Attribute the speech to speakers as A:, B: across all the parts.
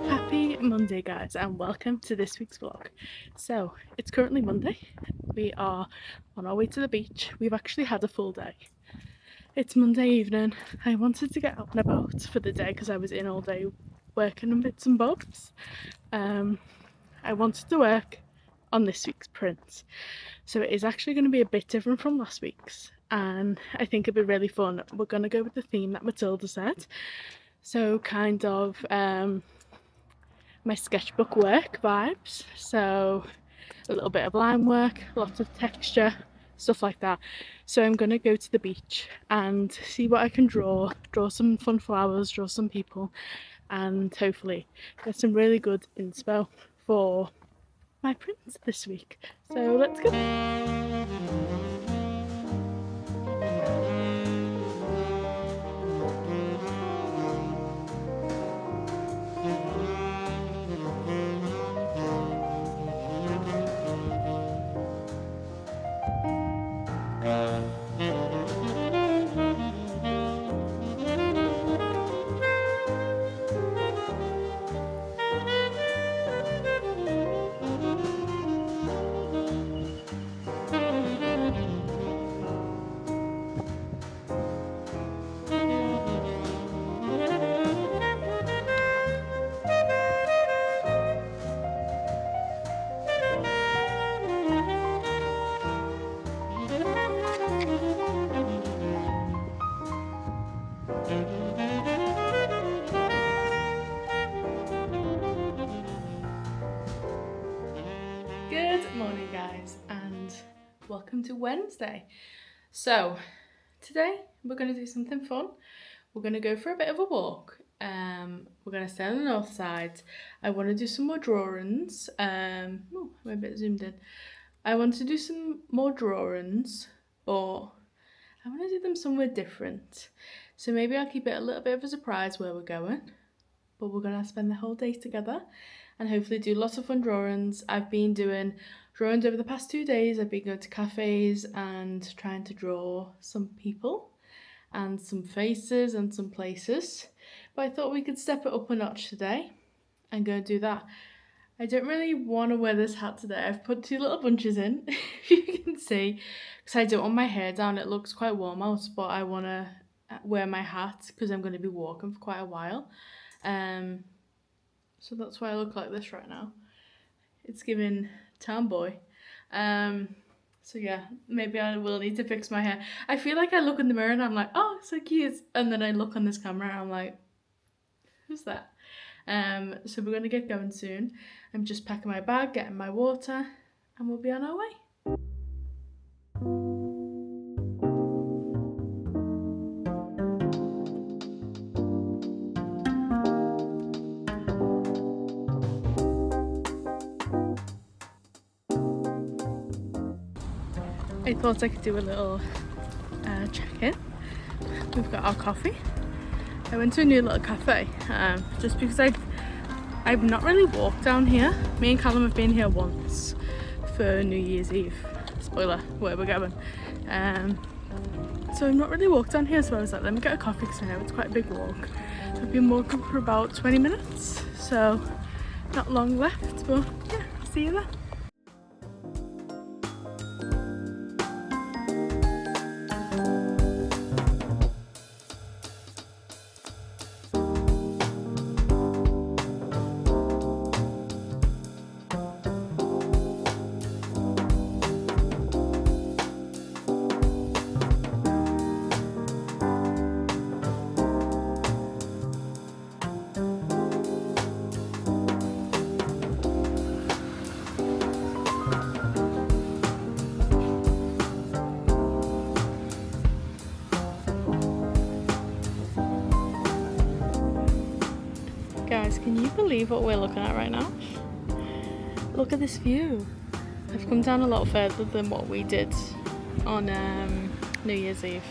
A: Happy Monday guys, and welcome to this week's vlog. So it's currently Monday. We are on our way to the beach. We've actually had a full day. It's Monday evening. I wanted to get out and about for the day because I was in all day working on bits and bobs. I wanted to work on this week's print, so it is actually going to be a bit different from last week's, and I think it'll be really fun. We're going to go with the theme that Matilda said, so kind of my sketchbook work vibes, so a little bit of line work, lots of texture, stuff like that. So I'm gonna go to the beach and see what I can draw some fun flowers, draw some people, and hopefully get some really good inspo for my prints this week. So let's go. Good morning guys, and welcome to Wednesday. So today we're going to do something fun. We're going to go for a bit of a walk. We're going to stay on the north side. I want to do some more drawings. I'm a bit zoomed in. I want to do some more drawings, but I want to do them somewhere different. So maybe I'll keep it a little bit of a surprise where we're going, but we're going to spend the whole day together and hopefully do lots of fun drawings. I've been doing drawings over the past 2 days. I've been going to cafes and trying to draw some people and some faces and some places, but I thought we could step it up a notch today and go and do that. I don't really want to wear this hat today. I've put 2 little bunches in, if you can see, because I don't want my hair down. It looks quite warm out, but I want to wear my hat because I'm going to be walking for quite a while. So that's why I look like this right now. It's giving town boy. So yeah, maybe I will need to fix my hair. I feel like I look in the mirror and I'm like, oh, so cute. And then I look on this camera and I'm like, who's that? So we're going to get going soon. I'm just packing my bag, getting my water, and we'll be on our way. I thought I could do a little check-in. We've got our coffee. I went to a new little cafe just because I've not really walked down here. Me and Callum have been here once for New Year's Eve. Spoiler, where we're going. So I've not really walked down here, so I was like, let me get a coffee because I know it's quite a big walk. I've been walking for about 20 minutes, so not long left, but yeah, see you there. Guys, can you believe what we're looking at right now? Look at this view. I've come down a lot further than what we did on New Year's Eve.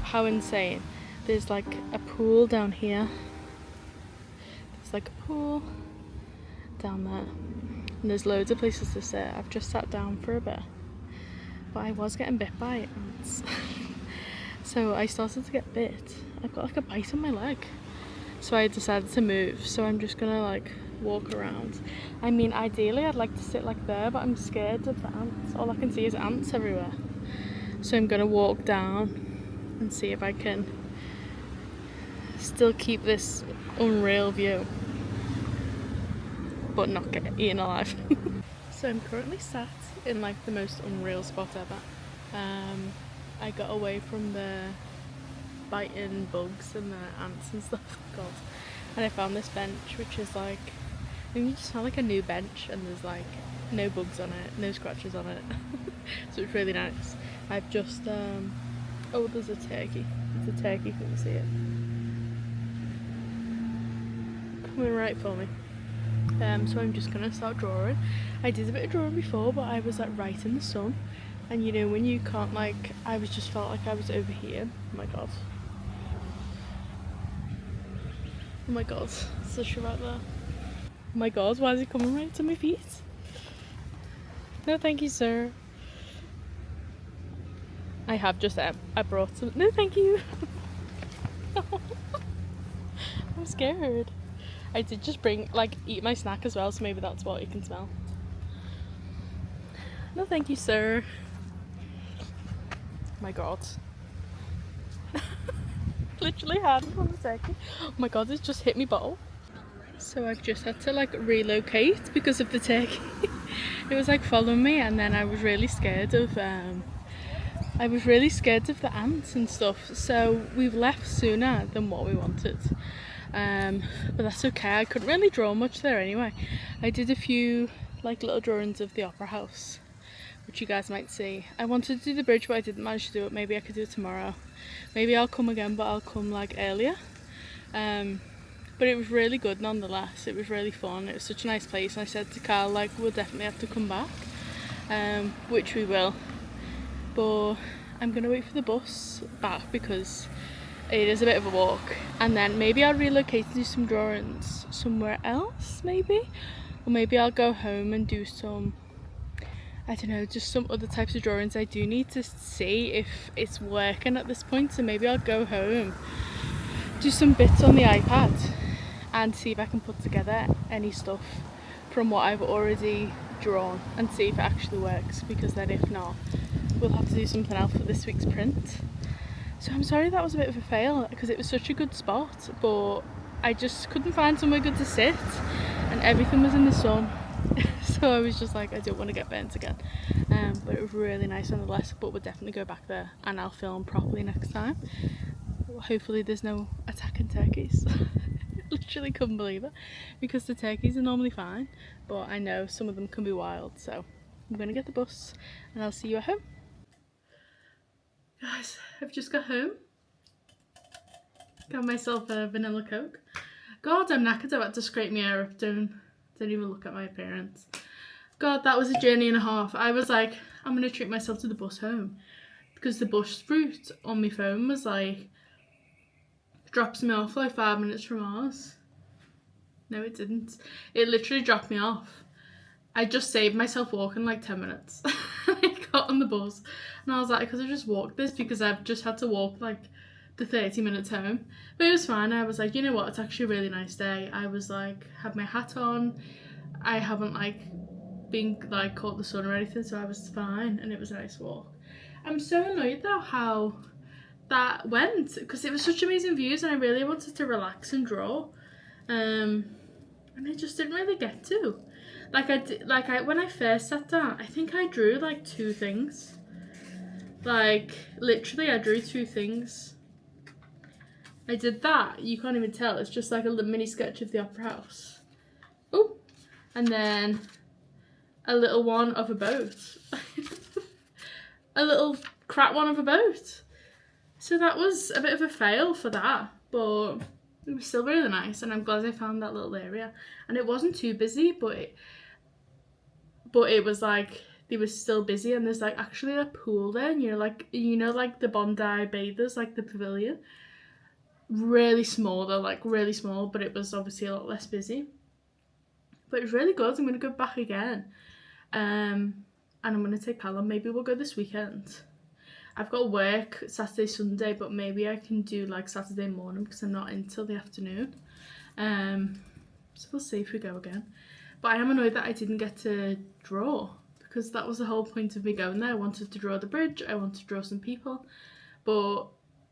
A: How insane. There's like a pool down here. There's like a pool down there. And there's loads of places to sit. I've just sat down for a bit. But I was getting bit by ants. So I started to get bit. I've got like a bite on my leg. So I decided to move. So I'm just gonna like walk around. I mean, ideally I'd like to sit like there, but I'm scared of the ants. All I can see is ants everywhere. So I'm gonna walk down and see if I can still keep this unreal view, but not get eaten alive. So I'm currently sat in like the most unreal spot ever. I got away from the biting bugs and the ants and stuff. God. And I found this bench, which is like, I think you just found like a new bench, and there's like no bugs on it, no scratches on it. So it's really nice. I've just oh, there's a turkey. It's a turkey, can you see it? Coming right for me. So I'm just gonna start drawing. I did a bit of drawing before, but I was like right in the sun, and you know when you can't, like, I was just felt like I was over here. Oh my god. Oh my god, such a right there. Oh my god, why is it coming right to my feet? No thank you, sir. I have just I brought some. No thank you. I'm scared. I did just bring, like, eat my snack as well, so maybe that's what you can smell. No thank you, sir. Oh my god. Literally had it on the turkey. Oh my god, it's just hit me bottle. So I've just had to like relocate because of the turkey. It was like following me, and then I was really scared of the ants and stuff. So we've left sooner than what we wanted. But that's okay. I couldn't really draw much there anyway. I did a few like little drawings of the opera house, which you guys might see. I wanted to do the bridge, but I didn't manage to do it. Maybe I could do it tomorrow. Maybe I'll come again, but I'll come like earlier. But it was really good nonetheless. It was really fun. It was such a nice place, and I said to Carl, like, we'll definitely have to come back, which we will. But I'm gonna wait for the bus back because it is a bit of a walk, and then maybe I'll relocate and do some drawings somewhere else, maybe, or maybe I'll go home and do some, I don't know, just some other types of drawings. I do need to see if it's working at this point, so maybe I'll go home, do some bits on the iPad, and see if I can put together any stuff from what I've already drawn and see if it actually works, because then if not, we'll have to do something else for this week's print. So I'm sorry that was a bit of a fail, because it was such a good spot, but I just couldn't find somewhere good to sit, and everything was in the sun. So I was just like, I don't want to get burnt again. But it was really nice nonetheless. But we'll definitely go back there, and I'll film properly next time. Hopefully there's no attacking turkeys. Literally couldn't believe it, because the turkeys are normally fine, but I know some of them can be wild. So I'm gonna get the bus, and I'll see you at home. Guys, I've just got home. Got myself a vanilla Coke. God, I'm knackered. I've had to scrape my hair up. Don't even look at my appearance. God, that was a journey and a half. I was like, I'm gonna treat myself to the bus home, because the bus route on my phone was like, drops me off like 5 minutes from ours. No, it didn't. It literally dropped me off. I just saved myself walking like 10 minutes. I got on the bus and I was like, I could have just walked this, because I've just had to walk like the 30 minutes home. But it was fine. I was like, you know what, it's actually a really nice day. I was like, had my hat on. I haven't like been like caught the sun or anything, so I was fine, and it was a nice walk. I'm so annoyed though how that went, because it was such amazing views, and I really wanted to relax and draw, and I just didn't really get to. When I first sat down, I think I drew like 2 things. Like literally I drew 2 things. I did that, you can't even tell, it's just like a little mini sketch of the opera house. Oh, and then a little one of a boat. A little crap one of a boat. So that was a bit of a fail for that, but it was still really nice, and I'm glad I found that little area. And it wasn't too busy, but it was like, they were still busy, and there's like actually a pool there, and like the Bondi Bathers, like the pavilion. Really small though, like really small, but it was obviously a lot less busy. But it was really good. I'm gonna go back again. And I'm gonna take Palom. Maybe we'll go this weekend. I've got work Saturday, Sunday, but maybe I can do like Saturday morning because I'm not in till the afternoon. So we'll see if we go again. But I am annoyed that I didn't get to draw, because that was the whole point of me going there. I wanted to draw the bridge, I wanted to draw some people, but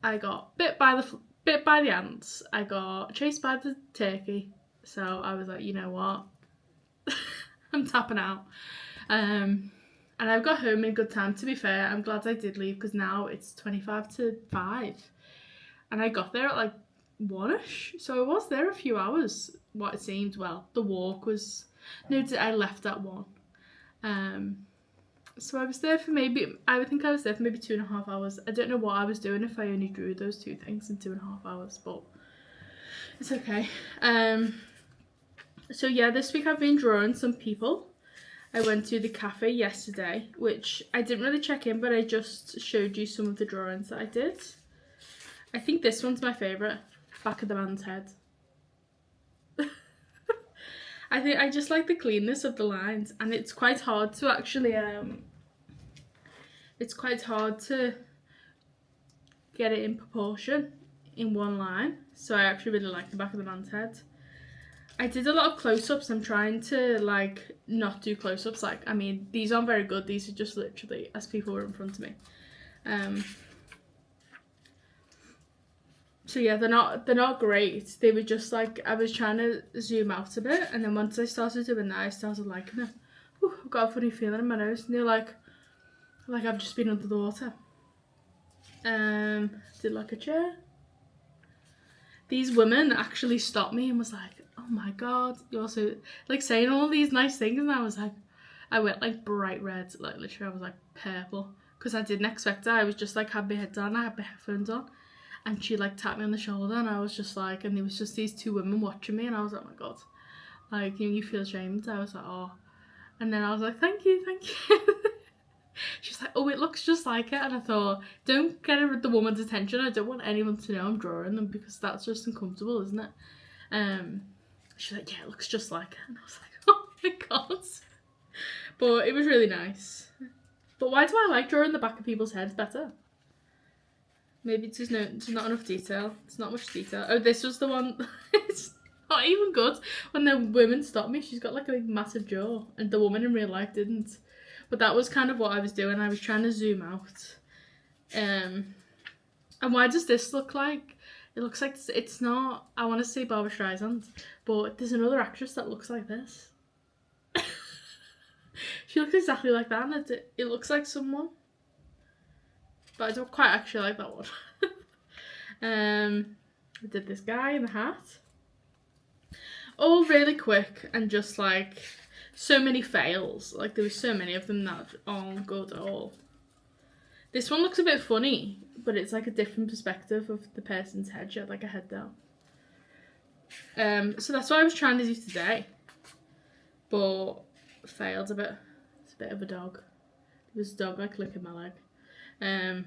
A: I got bit by the ants, I got chased by the turkey, so I was like, you know what, I'm tapping out. And I got home in good time, to be fair. I'm glad I did leave, because now it's 25 to 5 and I got there at like 1ish, so I was there a few hours, what it seemed. Well, the walk was, no, I left at 1. So I was there for maybe, I would think I was there for maybe 2.5 hours. I don't know what I was doing if I only drew those 2 things in 2.5 hours, but it's okay. So yeah, this week I've been drawing some people. I went to the cafe yesterday, which I didn't really check in, but I just showed you some of the drawings that I did. I think this one's my favourite, back of the man's head. I just like the cleanness of the lines, and it's quite hard to actually it's quite hard to get it in proportion in one line, so I actually really like the back of the man's head. I did a lot of close-ups. I'm trying to like not do close-ups. Like, I mean, these aren't very good, these are just literally as people were in front of me. So yeah, they're not great. They were just like, I was trying to zoom out a bit, and then once I started doing that, I started liking them. Ooh, I've got a funny feeling in my nose. And they're like I've just been under the water. Did like a chair. These women actually stopped me and was like, oh my god, you're so, like, saying all these nice things, and I was like, I went like bright red, like literally I was like purple, because I didn't expect it. I was just like, had my head down, I had my headphones on, and she like tapped me on the shoulder, and I was just like, and there was just these 2 women watching me, and I was like, oh my god, like, you feel ashamed. I was like, oh, and then I was like, thank you. She's like, oh, it looks just like it. And I thought, don't get the woman's attention. I don't want anyone to know I'm drawing them, because that's just uncomfortable, isn't it? She's like, yeah, it looks just like it. And I was like, oh my god. But it was really nice. But why do I like drawing the back of people's heads better? Maybe there's not enough detail. It's not much detail. Oh, this was the one. It's not even good. When the women stopped me, she's got like a big massive jaw, and the woman in real life didn't. But that was kind of what I was doing. I was trying to zoom out. And why does this look like? It looks like it's not, I want to say Barbara Streisand, but there's another actress that looks like this. She looks exactly like that, and it looks like someone. But I don't quite actually like that one. I did this guy in the hat. All really quick, and just like so many fails. Like, there was so many of them that aren't good at all. This one looks a bit funny, but it's like a different perspective of the person's head. She had like a head down. So that's what I was trying to do today, but failed a bit. It's a bit of a dog. There was a dog like licking my leg.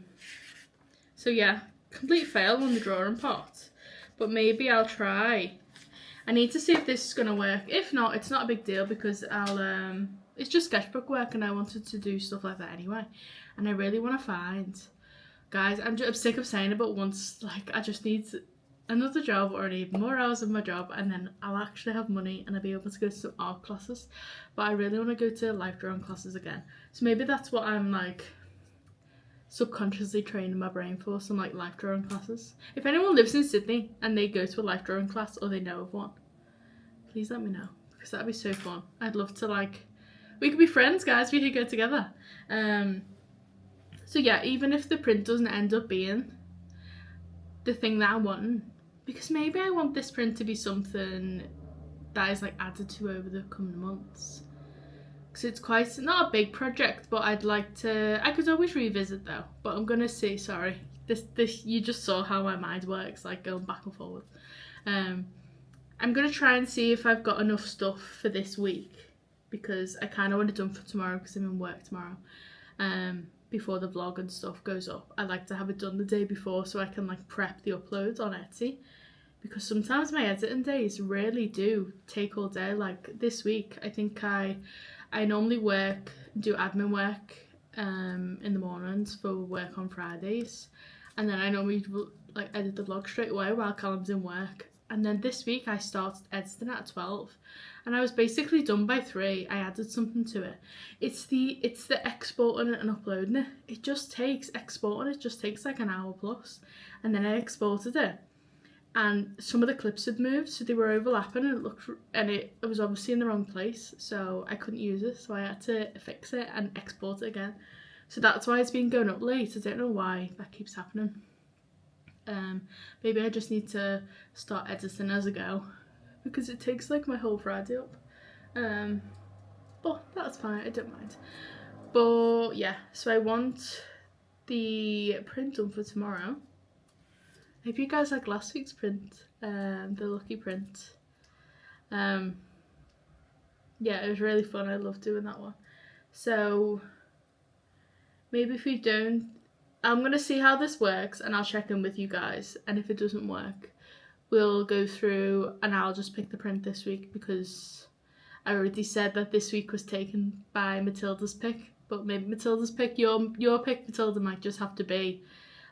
A: So yeah, complete fail on the drawing part, but maybe I'll try. I need to see if this is gonna work. If not, it's not a big deal, because it's just sketchbook work, and I wanted to do stuff like that anyway. And I really want to find, guys, I'm sick of saying it, but once, like, I just need another job, or I need more hours of my job, and then I'll actually have money and I'll be able to go to some art classes. But I really want to go to life drawing classes again. So maybe that's what I'm like subconsciously training my brain for, some like life drawing classes. If anyone lives in Sydney and they go to a life drawing class, or they know of one, please let me know, because that'd be so fun. I'd love to, like, we could be friends, guys. We could go together. So yeah, even if the print doesn't end up being the thing that I want, because maybe I want this print to be something that is like added to over the coming months, because it's quite, not a big project, but I'd like to, I could always revisit though. But I'm gonna see, sorry, this you just saw how my mind works, like going back and forward. I'm gonna try and see if I've got enough stuff for this week, because I kind of want it done for tomorrow, because I'm in work tomorrow. Before the vlog and stuff goes up, I like to have it done the day before, so I can like prep the uploads on Etsy, because sometimes my editing days really do take all day. Like this week, I think I normally do admin work in the mornings for work on Fridays, and then I normally like edit the vlog straight away while Callum's in work. And then this week I started editing at 12 and I was basically done by 3. I added something to it. It's the exporting it and uploading it. It just takes like an hour plus. And then I exported it and some of the clips had moved, so they were overlapping and it was obviously in the wrong place, so I couldn't use it, so I had to fix it and export it again. So that's why it's been going up late. I don't know why that keeps happening. Maybe I just need to start editing as I go because it takes like my whole Friday up. But that's fine, I don't mind. But yeah, so I want the print done for tomorrow. I hope you guys like last week's print, the lucky print. Yeah, it was really fun. I love doing that one. So maybe if we don't, I'm going to see how this works and I'll check in with you guys. And if it doesn't work, we'll go through and I'll just pick the print this week because I already said that this week was taken by Matilda's pick. But maybe Matilda's pick, your pick, Matilda, might just have to be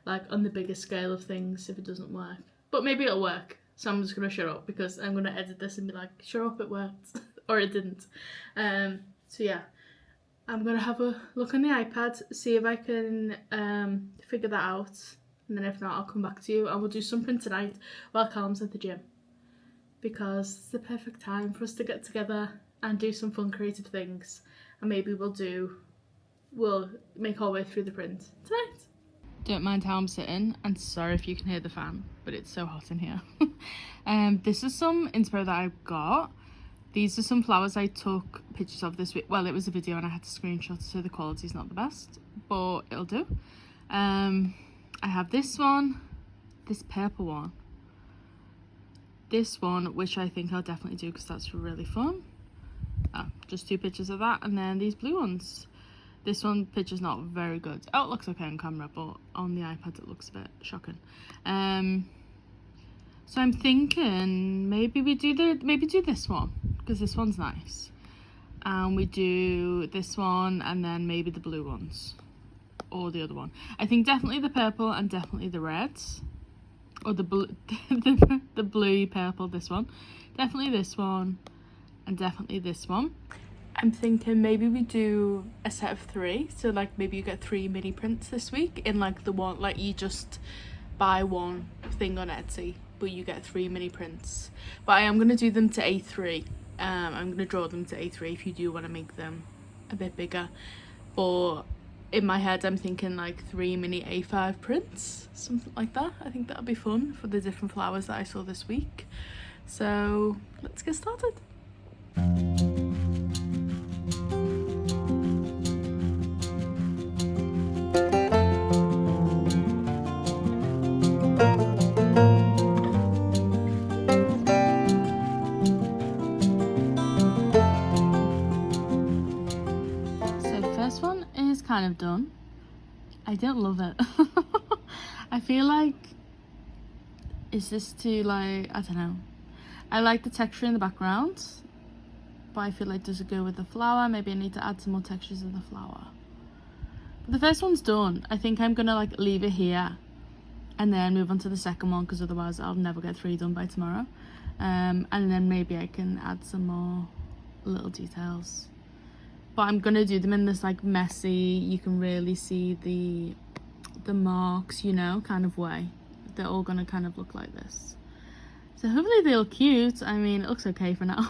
A: like on the bigger scale of things if it doesn't work. But maybe it'll work. So I'm just going to shut up because I'm going to edit this and be like, shut up, it worked. Or it didn't. So yeah. I'm going to have a look on the iPad, see if I can figure that out, and then if not, I'll come back to you and we'll do something tonight while Callum's at the gym, because it's the perfect time for us to get together and do some fun creative things, and maybe we'll make our way through the print tonight. Don't mind how I'm sitting, and sorry if you can hear the fan, but it's so hot in here. This is some inspo that I've got. These are some flowers I took pictures of this week. Well, it was a video and I had to screenshot, so the quality's not the best, but it'll do. I have this one, this purple one, this one, which I think I'll definitely do because that's really fun. Just 2 pictures of that, and then these blue ones. This one picture's not very good. Oh, it looks okay on camera, but on the iPad it looks a bit shocking. So I'm thinking maybe we do this one because this one's nice, and we do this one and then maybe the blue ones or the other one. I think definitely the purple and definitely the reds, or the blue, the bluey purple. This one, definitely this one, and definitely this one. I'm thinking maybe we do a set of 3, so like maybe you get 3 mini prints this week in like the one, like you just buy one thing on Etsy but you get 3 mini prints. But I am going to do them to A3. I'm going to draw them to A3 if you do want to make them a bit bigger. But in my head I'm thinking like 3 mini A5 prints, something like that. I think that'll be fun for the different flowers that I saw this week. So let's get started. Kind of done. I don't love it. I feel like, is this too like, I don't know. I like the texture in the background, but I feel like does it go with the flower? Maybe I need to add some more textures of the flower. But the first one's done. I think I'm gonna like leave it here and then move on to the second one, because otherwise I'll never get 3 done by tomorrow. And then maybe I can add some more little details. But I'm gonna do them in this like messy, you can really see the marks, you know, kind of way. They're all gonna kind of look like this. So hopefully they look cute. I mean, it looks okay for now.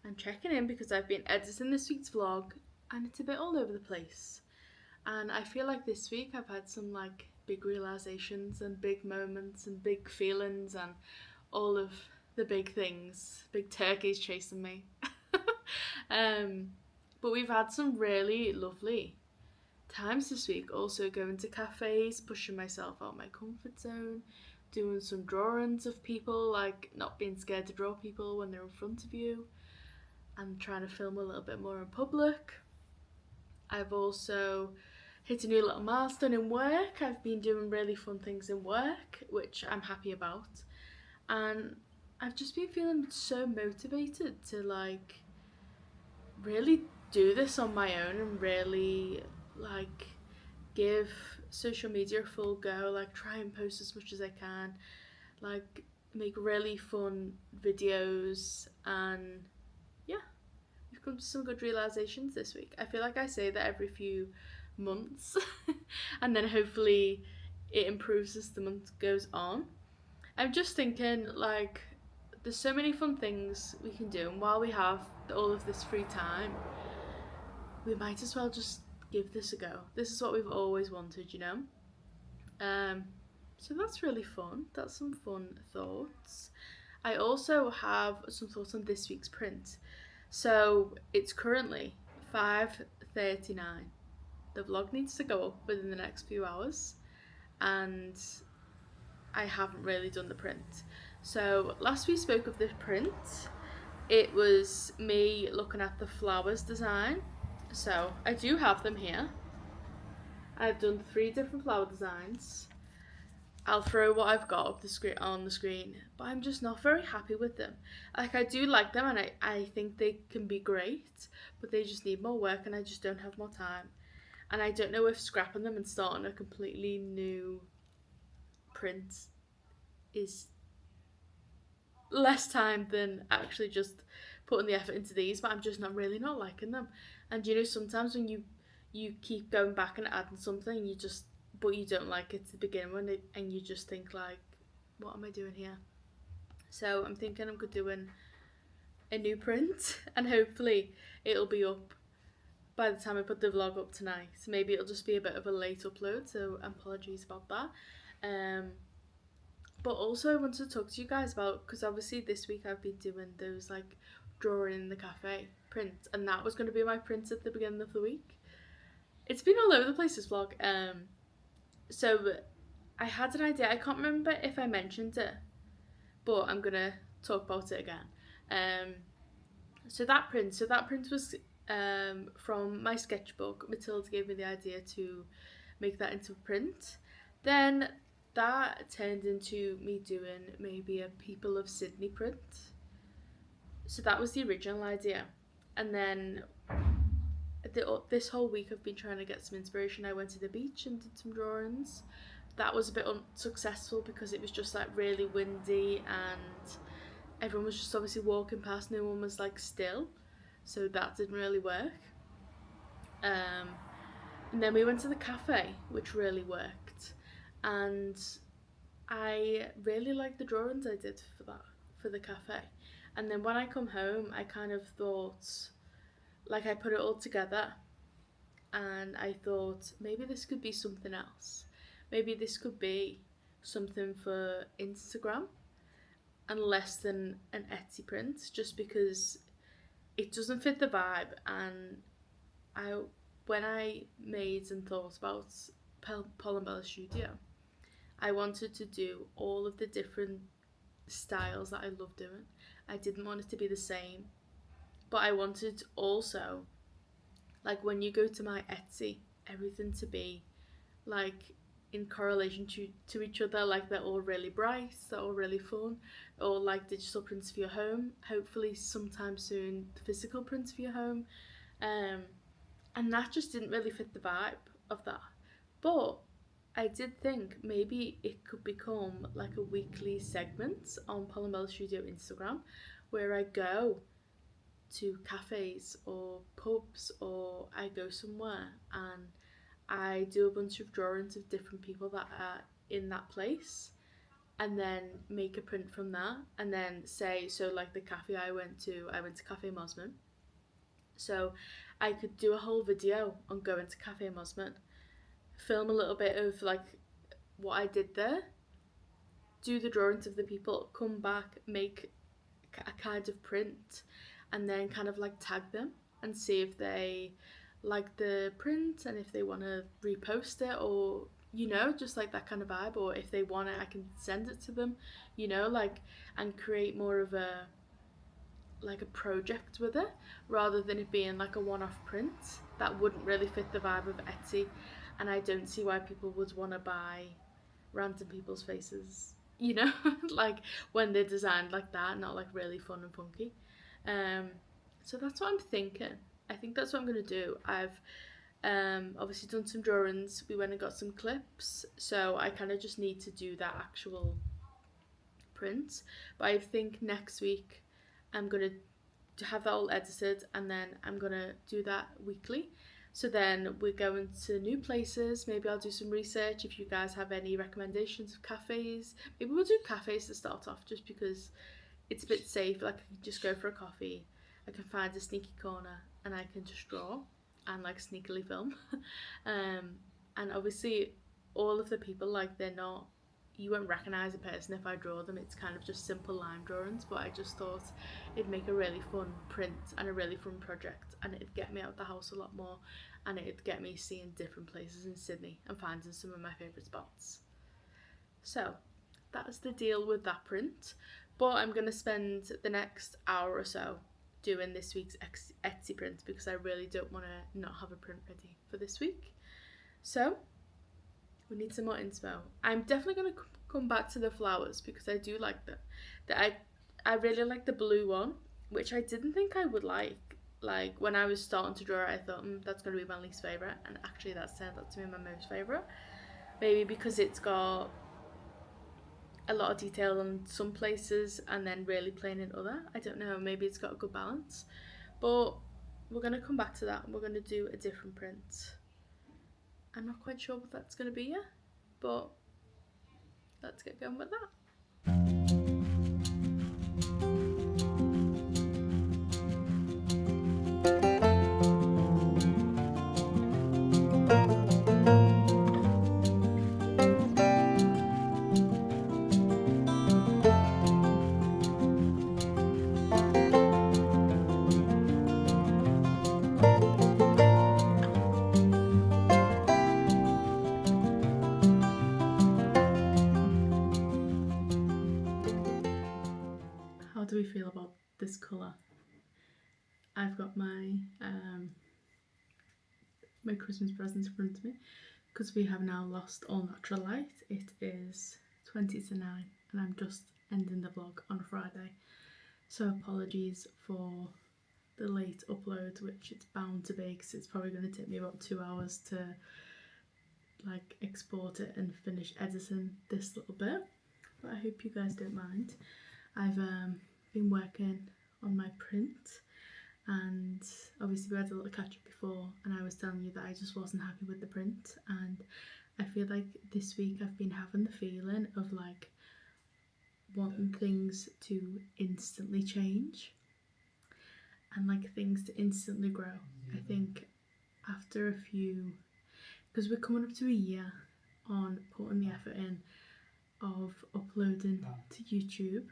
A: I'm checking in because I've been editing this week's vlog and it's a bit all over the place. And I feel like this week I've had some like big realizations and big moments and big feelings and all of the big things. Big turkeys chasing me. But we've had some really lovely times this week. Also going to cafes, pushing myself out of my comfort zone, doing some drawings of people, like not being scared to draw people when they're in front of you, and trying to film a little bit more in public. I've also hit a new little milestone in work. I've been doing really fun things in work, which I'm happy about. And I've just been feeling so motivated to like really do this on my own and really like give social media a full go, like try and post as much as I can, like make really fun videos, and yeah, we've come to some good realizations this week. I feel like I say that every few months and then hopefully it improves as the month goes on. I'm just thinking like there's so many fun things we can do, and while we have all of this free time, we might as well just give this a go. This is what we've always wanted, you know? So that's really fun. That's some fun thoughts. I also have some thoughts on this week's print. So it's currently 5:39. The vlog needs to go up within the next few hours, and I haven't really done the print. So last we spoke of the print, it was me looking at the flowers design. So I do have them here. I've done 3 different flower designs. I'll throw what I've got up on the screen, but I'm just not very happy with them. Like I do like them and I think they can be great, but they just need more work and I just don't have more time. And I don't know if scrapping them and starting a completely new print is less time than actually just putting the effort into these, but I'm just not liking them. And you know, sometimes when you keep going back and adding something, but you don't like it to begin with, and you just think like, what am I doing here? So I'm thinking I'm doing a new print and hopefully it'll be up by the time I put the vlog up tonight. Maybe it'll just be a bit of a late upload, so apologies about that. But also I wanted to talk to you guys about, because obviously this week I've been doing those like drawing in the cafe prints, and that was going to be my print at the beginning of the week. It's been all over the place, this vlog. So I had an idea. I can't remember if I mentioned it, but I'm gonna talk about it again. So that print was from my sketchbook. Matilda gave me the idea to make that into a print. Then that turned into me doing maybe a People of Sydney print. So that was the original idea. And then this whole week I've been trying to get some inspiration. I went to the beach and did some drawings. That was a bit unsuccessful because it was just like really windy and everyone was just obviously walking past, no one was like still, so that didn't really work. And then we went to the cafe, which really worked, and I really liked the drawings I did for the cafe. And then when I come home, I kind of thought, like I put it all together and I thought maybe this could be something else. Maybe this could be something for Instagram and less than an Etsy print, just because it doesn't fit the vibe. And when I made and thought about PalombellaStudio, I wanted to do all of the different styles that I love doing. I didn't want it to be the same, but I wanted also, like when you go to my Etsy, everything to be like in correlation to each other, like they're all really bright, they're all really fun, or like digital prints for your home, hopefully sometime soon physical prints for your home. And that just didn't really fit the vibe of that. But I did think maybe it could become like a weekly segment on PalombellaStudio Instagram, where I go to cafes or pubs, or I go somewhere and I do a bunch of drawings of different people that are in that place, and then make a print from that, and then say, so like the cafe I went to Cafe Mosman, so I could do a whole video on going to Cafe Mosman, film a little bit of like what I did there, do the drawings of the people, come back, make a kind of print, and then kind of like tag them and see if they like the print and if they want to repost it, or you know, just like that kind of vibe, or if they want it I can send it to them, you know, like, and create more of a like a project with it, rather than it being like a one-off print that wouldn't really fit the vibe of Etsy. And I don't see why people would want to buy random people's faces, you know, like when they're designed like that, not like really fun and funky. So that's what I'm thinking. I think that's what I'm gonna do. I've obviously done some drawings. We went and got some clips, so I kind of just need to do that actual print. But I think next week I'm gonna have that all edited, and then I'm gonna do that weekly. So then we're going to new places. Maybe I'll do some research. If you guys have any recommendations of cafes, maybe we'll do cafes to start off, just because it's a bit safe. Like, I can just go for a coffee, I can find a sneaky corner, and I can just draw and like sneakily film. And obviously all of the people, like, they're not, you won't recognize a person if I draw them. It's kind of just simple line drawings, but I just thought it'd make a really fun print and a really fun project, and it'd get me out the house a lot more, and it'd get me seeing different places in Sydney and finding some of my favourite spots. So that's the deal with that print. But I'm going to spend the next hour or so doing this week's Etsy print, because I really don't want to not have a print ready for this week. So we need some more inspo. I'm definitely going to come back to the flowers, because I do like them. I really like the blue one, which I didn't think I would like. Like, when I was starting to draw it, I thought, that's going to be my least favourite, and actually that's turned out to be my most favourite. Maybe because it's got a lot of detail in some places and then really plain in other. I don't know, maybe it's got a good balance. But we're going to come back to that, and we're going to do a different print. I'm not quite sure what that's going to be yet, but let's get going with that. How do we feel about this colour? I've got my my Christmas presents in front of me, because we have now lost all natural light. It is 20 to 9 and I'm just ending the vlog on Friday, so apologies for the late upload, which it's bound to be, because it's probably going to take me about 2 hours to like export it and finish editing this little bit, but I hope you guys don't mind. I've been working on my print, and obviously we had a little catch up before, and I was telling you that I just wasn't happy with the print, and I feel like this week I've been having the feeling of like wanting things to instantly change and like things to instantly grow. I think after a few, because we're coming up to a year on putting the effort in of uploading to YouTube,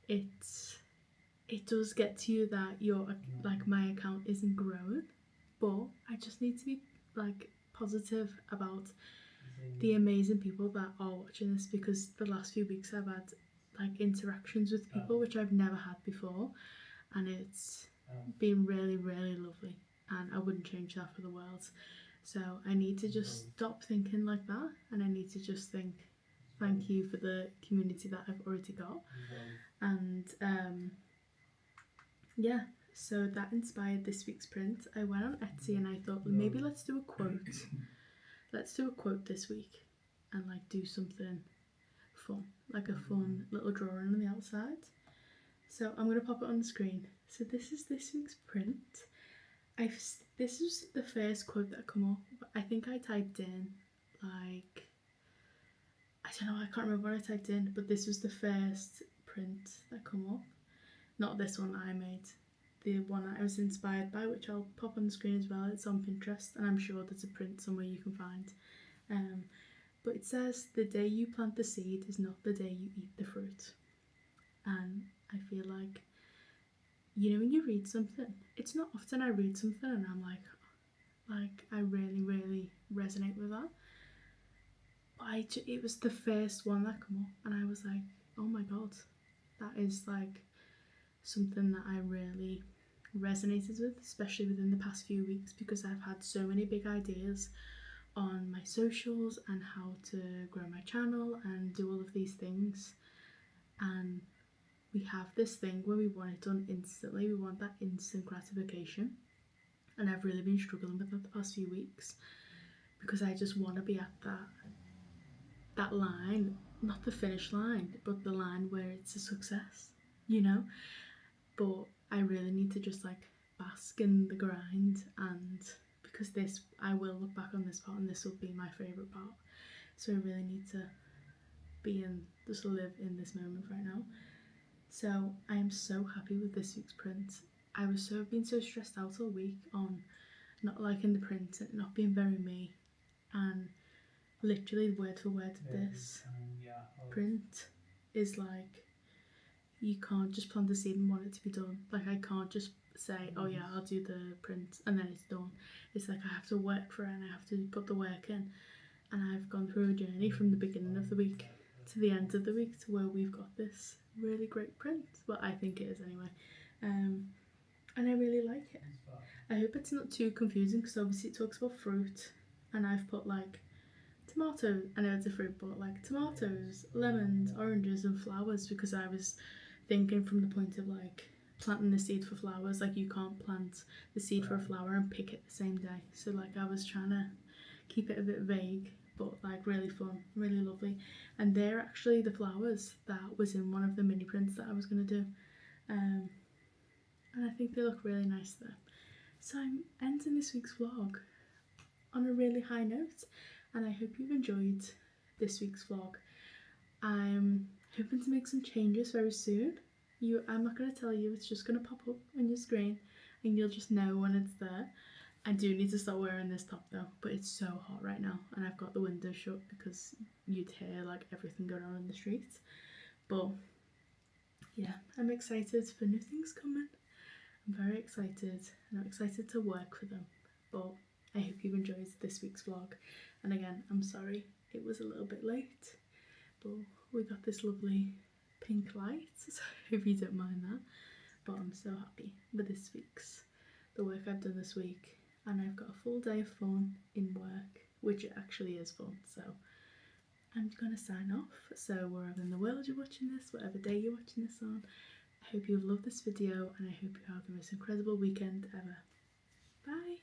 A: it does get to you that your, like, my account isn't growing, but I just need to be like positive about the amazing people that are watching this, because the last few weeks I've had like interactions with people which I've never had before, and it's been really, really lovely, and I wouldn't change that for the world. So I need to just stop thinking like that, and I need to just think thank you for the community that I've already got. And yeah, so that inspired this week's print. I went on Etsy and I thought, well, maybe let's do a quote. Let's do a quote this week and like do something fun, like a fun little drawing on the outside. So I'm going to pop it on the screen. So this is this week's print. This is the first quote that come up. I think I typed in like, I don't know, I can't remember what I typed in, but this was the first print that come up. Not this one that I made, the one that I was inspired by, which I'll pop on the screen as well. It's on Pinterest, and I'm sure there's a print somewhere you can find. But it says, the day you plant the seed is not the day you eat the fruit. And I feel like, you know, when you read something, it's not often I read something and I'm like I really resonate with that. But it was the first one that came up, and I was like, oh my god, that is like something that I really resonated with, especially within the past few weeks, because I've had so many big ideas on my socials and how to grow my channel and do all of these things, and we have this thing where we want it done instantly. We want that instant gratification, and I've really been struggling with that the past few weeks, because I just want to be at that line, not the finish line, but the line where it's a success, you know. But I really need to just like bask in the grind, and because this, I will look back on this part and this will be my favourite part. So I really need to just live in this moment right now. So I am so happy with this week's print. I was been so stressed out all week on not liking the print and not being very me, and literally word for word this print is like, you can't just plant the seed and want it to be done. Like, I can't just say, oh yeah, I'll do the print and then it's done. It's like I have to work for it and I have to put the work in, and I've gone through a journey from the beginning of the week to the end of the week to where we've got this really great print. Well, I think it is anyway, and I really like it. I hope it's not too confusing, because obviously it talks about fruit and I've put like tomato, I know it's a fruit, but like tomatoes, lemons, oranges and flowers, because I was thinking from the point of like planting the seed for flowers. Like, you can't plant the seed for a flower and pick it the same day, so like I was trying to keep it a bit vague, but like really fun, really lovely. And they're actually the flowers that was in one of the mini prints that I was going to do, and I think they look really nice there. So I'm ending this week's vlog on a really high note, and I hope you've enjoyed this week's vlog. I'm hoping to make some changes very soon. I'm not going to tell you, it's just going to pop up on your screen and you'll just know when it's there. I do need to start wearing this top though, but it's so hot right now and I've got the window shut because you'd hear like everything going on in the streets. But yeah, I'm excited for new things coming. I'm very excited, and I'm excited to work for them. But I hope you've enjoyed this week's vlog, and again, I'm sorry it was a little bit late, but we got this lovely pink light, so I hope you don't mind that. But I'm so happy with the work I've done this week, and I've got a full day of fun in work, which actually is fun. So I'm gonna sign off. So wherever in the world you're watching this, whatever day you're watching this on, I hope you've loved this video, and I hope you have the most incredible weekend ever. Bye!